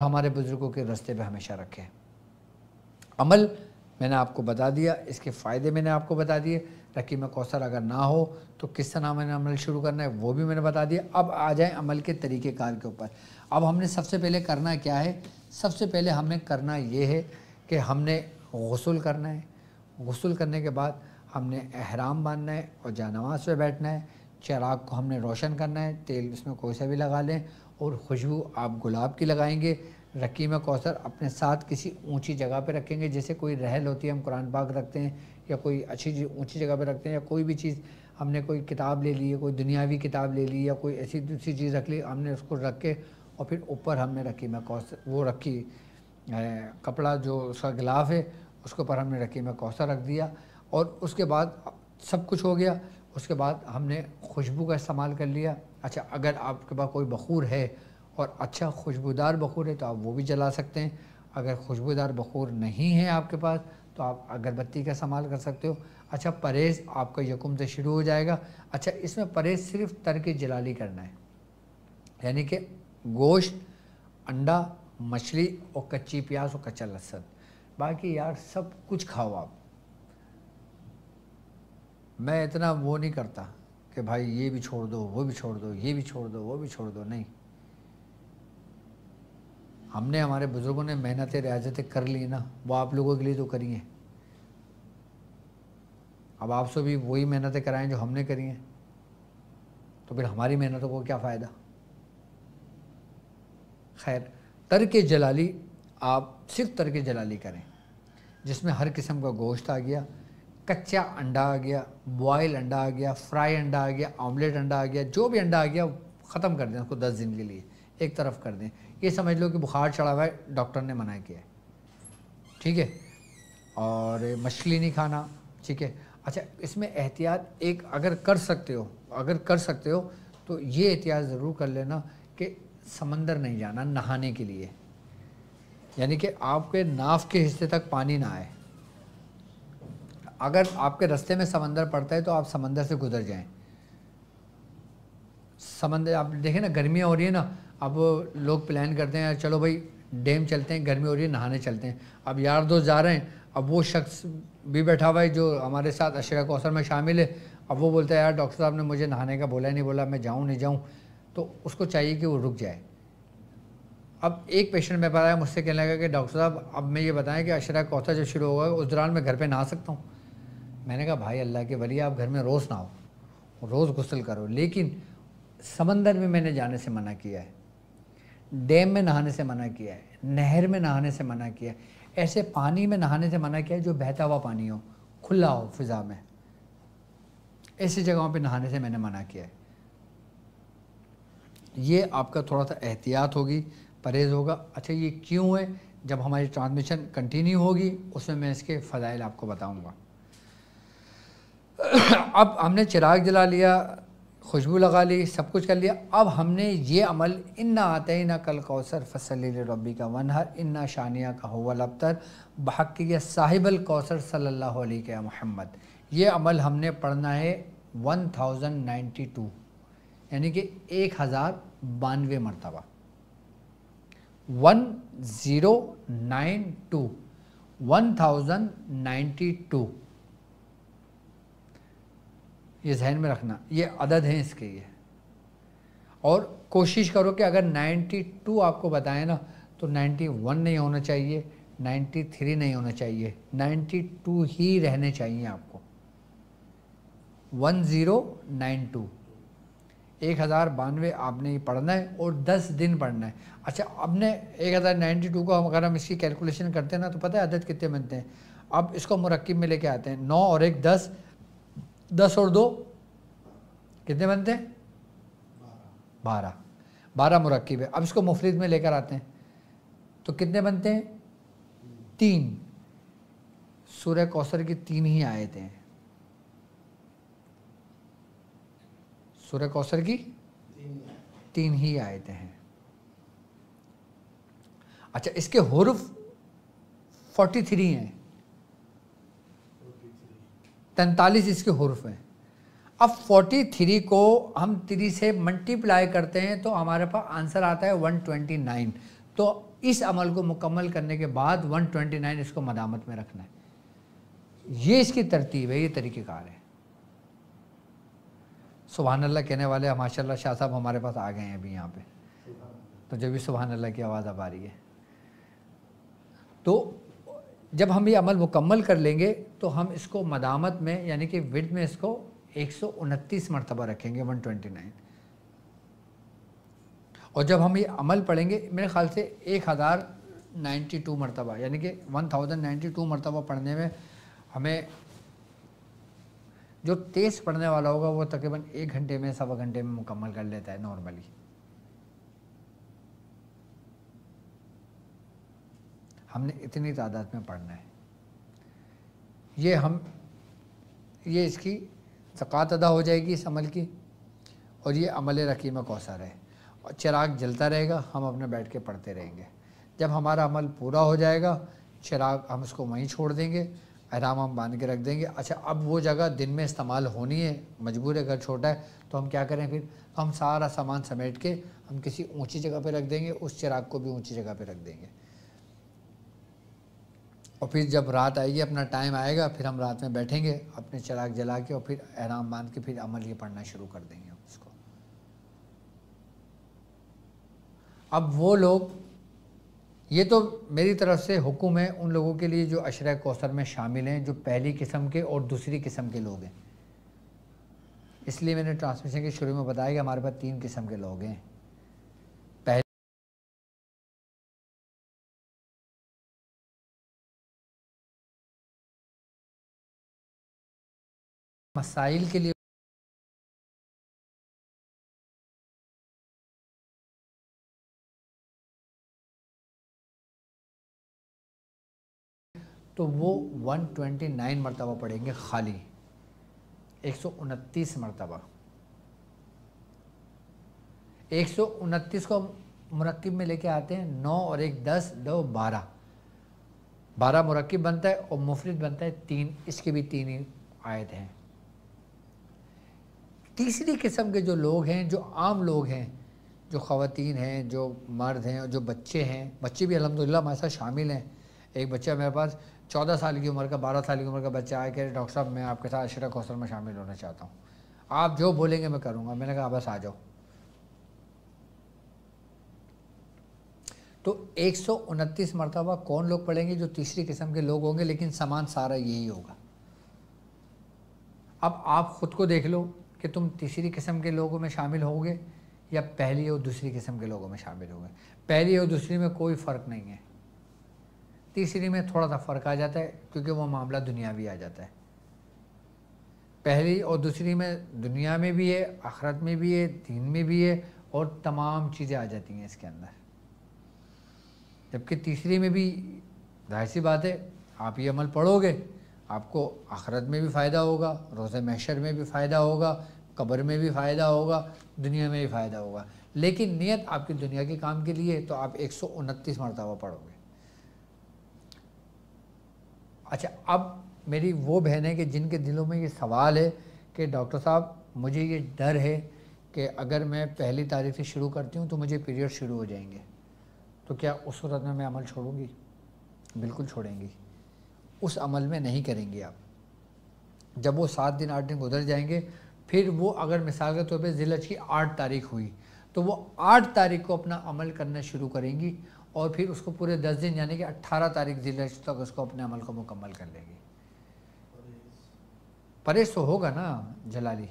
हमारे बुज़ुर्गों के रास्ते पे हमेशा रखें। अमल मैंने आपको बता दिया, इसके फ़ायदे मैंने आपको बता दिए। रकीब कौसर अगर ना हो तो किस तरह मैंने अमल शुरू करना है वो भी मैंने बता दिया। अब आ जाए अमल के तरीक़ेकार के ऊपर। अब हमने सबसे पहले करना क्या है? सबसे पहले हमें करना ये है कि हमने गुस्ल करना है। गुस्ल करने के बाद हमने एहराम बांधना है और जानमाज़ पे बैठना है। चिराग को हमने रोशन करना है, तेल उसमें कोई सा भी लगा लें और खुशबू आप गुलाब की लगाएंगे। रकीब कौसर अपने साथ किसी ऊंची जगह पे रखेंगे, जैसे कोई रहल होती है हम कुरान पाक रखते हैं या कोई अच्छी ऊंची जगह पे रखते हैं, या कोई भी चीज़ हमने कोई किताब ले ली है, कोई दुनियावी किताब ले ली या कोई ऐसी दूसरी चीज़ रख ली, हमने उसको रख के और फिर ऊपर हमने रकीब कौसर वो रखी कपड़ा जो उसका गिलाफ है उसके ऊपर हमने रकीब कौसर रख दिया। और उसके बाद सब कुछ हो गया। उसके बाद हमने खुशबू का इस्तेमाल कर लिया। अच्छा, अगर आपके पास कोई बखूर है और अच्छा खुशबूदार बखूर है तो आप वो भी जला सकते हैं। अगर खुशबूदार बखूर नहीं है आपके पास तो आप अगरबत्ती का इस्तेमाल कर सकते हो। अच्छा, परहेज़ आपका यकुम से शुरू हो जाएगा। अच्छा, इसमें परहेज़ सिर्फ तर्क जलाली करना है, यानी कि गोश्त, अंडा, मछली और कच्ची प्याज और कच्चा लहसुन। बाकी यार सब कुछ खाओ आप। मैं इतना वो नहीं करता कि भाई ये भी छोड़ दो, वो भी छोड़ दो, ये भी छोड़ दो, वो भी छोड़ दो, नहीं। हमने हमारे बुज़ुर्गों ने मेहनतें रियाजतें कर ली ना, वो आप लोगों के लिए तो करी हैं। अब आपसे भी वही मेहनतें कराएं जो हमने करी हैं, तो फिर हमारी मेहनतों को क्या फ़ायदा। खैर, तर्क जलाली आप सिर्फ तर्क जलाली करें जिसमें हर किस्म का गोश्त आ गया, कच्चा अंडा आ गया, बॉयल अंडा आ गया, फ्राई अंडा आ गया, ऑमलेट अंडा आ गया, जो भी अंडा आ गया ख़त्म कर दें उसको 10 दिन के लिए एक तरफ कर दें। ये समझ लो कि बुखार चढ़ा हुआ है, डॉक्टर ने मना किया है, ठीक है। और मछली नहीं खाना, ठीक है। अच्छा, इसमें एहतियात एक अगर कर सकते हो तो ये एहतियात ज़रूर कर लेना कि समंदर नहीं जाना नहाने के लिए, यानी कि आपके नाफ के हिस्से तक पानी ना आए। अगर आपके रास्ते में समंदर पड़ता है तो आप समंदर से गुजर जाएं। समंदर आप देखें ना, गर्मियाँ हो रही है ना, अब लोग प्लान करते हैं चलो भाई डैम चलते हैं, गर्मी हो रही है नहाने चलते हैं। अब यार दोस्त जा रहे हैं, अब वो शख्स भी बैठा हुआ है जो हमारे साथ अशरा कौसर में शामिल है। अब वो बोलता है यार डॉक्टर साहब ने मुझे नहाने का बोला नहीं, बोला मैं जाऊँ नहीं जाऊँ, तो उसको चाहिए कि वो रुक जाए। अब एक पेशेंट में बताया, मुझसे कहने लगा कि डॉक्टर साहब अब मैं ये बताएं कि अशरा कौसर जब शुरू होगा उस दौरान मैं घर पर नहा सकता हूँ। मैंने कहा भाई अल्लाह के वली, आप घर में रोज़ नहाओ, रोज़ गुस्ल करो, लेकिन समंदर में मैंने जाने से मना किया है, डैम में नहाने से मना किया है, नहर में नहाने से मना किया है, ऐसे पानी में नहाने से मना किया है जो बहता हुआ पानी हो, खुला हो फ़िज़ा में, ऐसी जगहों पे नहाने से मैंने मना किया है। ये आपका थोड़ा सा एहतियात होगी, परहेज़ होगा। अच्छा, ये क्यों है? जब हमारी ट्रांसमिशन कंटिन्यू होगी उसमें मैं इसके फ़ज़ाइल आपको बताऊँगा। अब हमने चिराग जला लिया, खुशबू लगा ली, सब कुछ कर लिया। अब हमने ये अमल इन्ना आते ना कल कौसर फसली रब्बी का वनहर इन्ना शानिया का हुवल अब्तर बहक़ साहिबल कौसर सल्लल्लाहु अलैहि मुहम्मद, ये अमल हमने पढ़ना है 1092, यानी कि 1092 मरतबा, 1092 ये जहन में रखना, ये अदद हैं इसके ये। और कोशिश करो कि अगर 92 आपको बताएं ना तो 91 नहीं होना चाहिए, 93 नहीं होना चाहिए, 92 ही रहने चाहिए आपको। 1092 1092 आपने ये पढ़ना है और 10 दिन पढ़ना है। अच्छा, आपने 1092 को अगर हम इसकी कैलकुलेशन करते हैं ना तो पता है अदद कितने बनते हैं। अब इसको मुरक्किब में लेके आते हैं, 9 और 1 10, 10 और 2 कितने बनते हैं? 12 मुरक्किब है। अब इसको मुफरिद में लेकर आते हैं तो कितने बनते हैं? 3। सूरह कौसर की 3 ही आयतें हैं, सूरह कौसर की 3 ही आयतें हैं। अच्छा, इसके हुरूफ 43 हैं, 43 इसके हुरूफ हैं। अब 43 को हम 3 से मल्टीप्लाई करते हैं तो हमारे पास आंसर आता है 129। तो इस अमल को मुकम्मल करने के बाद 129 इसको मदामत में रखना है। ये इसकी तरतीब है, ये तरीक़ेकार है। सुभान अल्लाह कहने वाले माशाअल्लाह शाह साहब हमारे पास आ गए हैं अभी यहाँ पे, तो जब भी सुभान अल्लाह की आवाज़ अब आ रही है। तो जब हम ये अमल मुकम्मल कर लेंगे तो हम इसको मदामत में यानी कि विड में इसको 129 मरतबा रखेंगे, 129। और जब हम ये अमल पढ़ेंगे मेरे ख़्याल से 1092 मरतबा यानी कि 1092 मरतबा पढ़ने में हमें, जो तेज़ पढ़ने वाला होगा वो तकरीबन 1 घंटे में, सवा घंटे में मुकम्मल कर लेता है नॉर्मली। हमने इतनी तादाद में पढ़ना है। ये इसकी ज़कात अदा हो जाएगी इस अमल की, और ये अमल रकीम कौसर है। और चिराग जलता रहेगा, हम अपने बैठ के पढ़ते रहेंगे। जब हमारा अमल पूरा हो जाएगा, चिराग हम इसको वहीं छोड़ देंगे, एहराम हम बांध के रख देंगे। अच्छा, अब वो जगह दिन में इस्तेमाल होनी है, मजबूर है, घर छोटा है, तो हम क्या करें फिर? हम सारा सामान समेट के हम किसी ऊंची जगह पे रख देंगे, उस चिराग को भी ऊंची जगह पे रख देंगे। और फिर जब रात आएगी, अपना टाइम आएगा, फिर हम रात में बैठेंगे अपने चिराग जला के, और फिर एहराम बांध के फिर अमल ये पढ़ना शुरू कर देंगे उसको। अब वो लोग, ये तो मेरी तरफ से हुक्म है उन लोगों के लिए जो अशरा कौसर में शामिल हैं, जो पहली किस्म के और दूसरी किस्म के लोग हैं। इसलिए मैंने ट्रांसमिशन के शुरू में बताया कि हमारे पास 3 किस्म के लोग हैं। पहले मसाइल के लिए तो वो 129 मरतबा पढ़ेंगे खाली, 129 मरतबा। 129 को मुरक्किब में लेके आते हैं, 9 और 1 10, 2 12, 12 मुरक्किब बनता है और मुफरिद बनता है 3। इसके भी 3 ही आयत हैं। तीसरी किस्म के जो लोग हैं, जो आम लोग हैं, जो ख़वातीन हैं, जो मर्द हैं और जो बच्चे हैं, बच्चे भी अल्हम्दुलिल्लाह हमारे साथ शामिल हैं। एक बच्चा मेरे पास 14 साल की उम्र का, 12 साल की उम्र का बच्चा आया कि डॉक्टर साहब मैं आपके साथ अशरा कौसर में शामिल होना चाहता हूँ, आप जो बोलेंगे मैं करूँगा। मैंने कहा बस आ जाओ। तो 129 मरतबा कौन लोग पढ़ेंगे? जो तीसरी किस्म के लोग होंगे, लेकिन सामान सारा यही होगा। अब आप ख़ुद को देख लो कि तुम तीसरी किस्म के लोगों में शामिल होगे या पहली और दूसरी किस्म के लोगों में शामिल होगे। पहली और दूसरी में कोई फ़र्क नहीं है, तीसरी में थोड़ा सा फ़र्क आ जाता है क्योंकि वो मामला दुनियावी आ जाता है। पहली और दूसरी में दुनिया में भी है, आखिरत में भी है, दीन में भी है, और तमाम चीज़ें आ जाती हैं इसके अंदर। जबकि तीसरी में भी जाहिर सी बात है, आप ये अमल पढ़ोगे, आपको आखिरत में भी फ़ायदा होगा, रोज़े महशर में भी फ़ायदा होगा, कब्र में भी फ़ायदा होगा, दुनिया में भी फ़ायदा होगा। लेकिन नियत आपकी दुनिया के काम के लिए, तो आप 129 मरतबा पढ़ोगे। अच्छा, अब मेरी वो बहनें कि जिनके दिलों में ये सवाल है कि डॉक्टर साहब मुझे ये डर है कि अगर मैं पहली तारीख से शुरू करती हूँ तो मुझे पीरियड शुरू हो जाएंगे, तो क्या उस सूरत में मैं अमल छोड़ूंगी? बिल्कुल छोड़ेंगी। उस अमल में नहीं करेंगे आप। जब वो 7 दिन 8 दिन गुजर जाएंगे, फिर वो अगर मिसाल के तौर पर ज़िलहज की 8 तारीख हुई तो वो 8 तारीख को अपना अमल करना शुरू करेंगी, और फिर उसको पूरे 10 दिन यानी कि 18 तारीख ज़िलहज तक उसको अपने अमल को मुकम्मल कर लेंगे। परहेज़ तो होगा ना जलाली?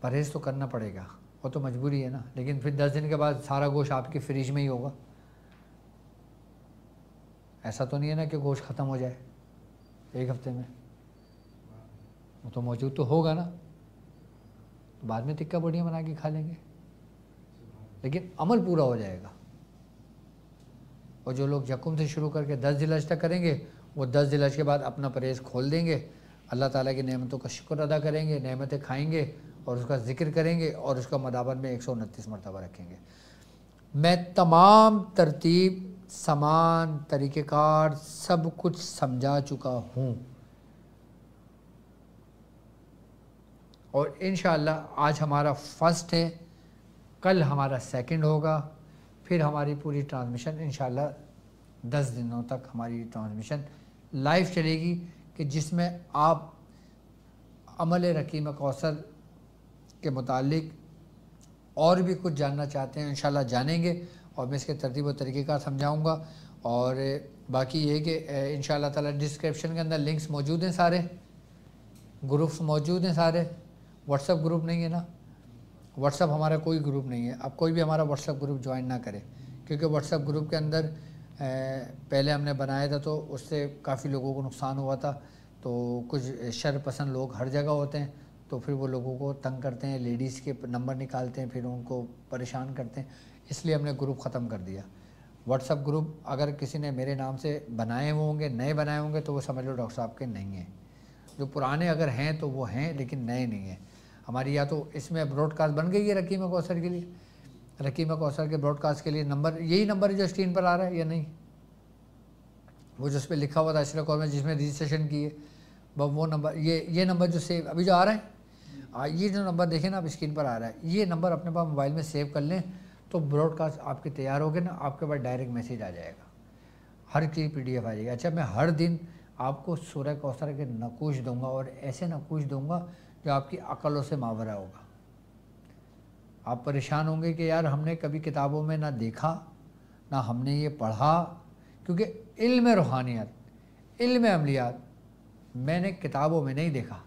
परहेज़ तो करना पड़ेगा, वो तो मजबूरी है ना। लेकिन फिर 10 दिन के बाद सारा गोश्त आपके फ्रिज में ही होगा। ऐसा तो नहीं है ना कि गोश्त ख़त्म हो जाए 1 हफ्ते में, वो तो मौजूद तो होगा ना। तो बाद में टिक्का बढ़िया बना के खा लेंगे, लेकिन अमल पूरा हो जाएगा। और जो लोग यकुम से शुरू करके 10 ज़िलहज तक करेंगे, वो 10 ज़िलहज के बाद अपना परहेज़ खोल देंगे, अल्लाह ताला की नेमतों का शुक्र अदा करेंगे, नेमतें खाएंगे और उसका ज़िक्र करेंगे, और उसका मदाबत में 129 मरतबा रखेंगे। मैं तमाम तरतीब, सामान, तरीक़ेकार सब कुछ समझा चुका हूँ। और इंशाअल्लाह आज हमारा फर्स्ट है, कल हमारा सेकंड होगा, फिर हमारी पूरी ट्रांसमिशन इंशाअल्लाह 10 दिनों तक हमारी ट्रांसमिशन लाइव चलेगी कि जिसमें आप अमल रकीम कौसर के मुतालिक और भी कुछ जानना चाहते हैं इंशाल्लाह जानेंगे, और मैं इसके तरतीब व तरीक़ेकार समझाऊंगा। और बाकी ये कि इंशाल्लाह ताला डिस्क्रिप्शन के अंदर लिंक्स मौजूद हैं, सारे ग्रुप्स मौजूद हैं, सारे व्हाट्सअप ग्रुप नहीं है ना, व्हाट्सअप हमारा कोई ग्रुप नहीं है। अब कोई भी हमारा व्हाट्सअप ग्रुप ज्वाइन ना करे, क्योंकि व्हाट्सअप ग्रुप के अंदर पहले हमने बनाया था तो उससे काफ़ी लोगों को नुकसान हुआ था। तो कुछ शर पसंद लोग हर जगह होते हैं, तो फिर वो लोगों को तंग करते हैं, लेडीज़ के नंबर निकालते हैं, फिर उनको परेशान करते हैं, इसलिए हमने ग्रुप ख़त्म कर दिया। व्हाट्सअप ग्रुप अगर किसी ने मेरे नाम से बनाए हुए होंगे, नए बनाए होंगे, तो वो समझ लो डॉक्टर साहब के नहीं हैं। जो पुराने अगर हैं तो वो हैं, लेकिन नए नहीं हैं। हमारी या तो इसमें ब्रॉडकास्ट बन गई है रकीम कौसर के लिए, रकीम कौसर के ब्रॉडकास्ट के लिए नंबर यही नंबर है जो स्क्रीन पर आ रहा है या नहीं, वो जो उस पर लिखा हुआ था अशरफ कौर में जिसमें रजिस्ट्रेशन किए, वो नंबर, ये नंबर जो सेव अभी जो आ रहा है, ये जो नंबर देखें ना आप स्क्रीन पर आ रहा है, ये नंबर अपने पास मोबाइल में सेव कर लें, तो ब्रॉडकास्ट आपके तैयार हो गए ना, आपके पास डायरेक्ट मैसेज आ जाएगा, हर की PDF आ जाएगी। अच्छा, मैं हर दिन आपको सूरह कौसर के नकूश दूंगा, और ऐसे नकूश दूंगा जो आपकी अकलों से मावरा होगा। आप परेशान होंगे कि यार हमने कभी किताबों में ना देखा, ना हमने ये पढ़ा, क्योंकि इल्म रूहानियत, इल्म अमलियात मैंने किताबों में नहीं देखा,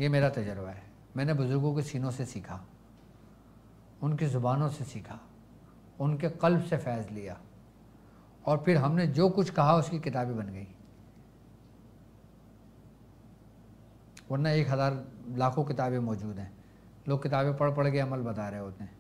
ये मेरा तजर्बा है। मैंने बुज़ुर्गों के सीनों से सीखा, उनकी ज़ुबानों से सीखा, उनके क़ल्ब से फैज़ लिया, और फिर हमने जो कुछ कहा उसकी किताबें बन गई। वरना 1000 लाखों किताबें मौजूद हैं, लोग किताबें पढ़ पढ़ के अमल बता रहे होते हैं।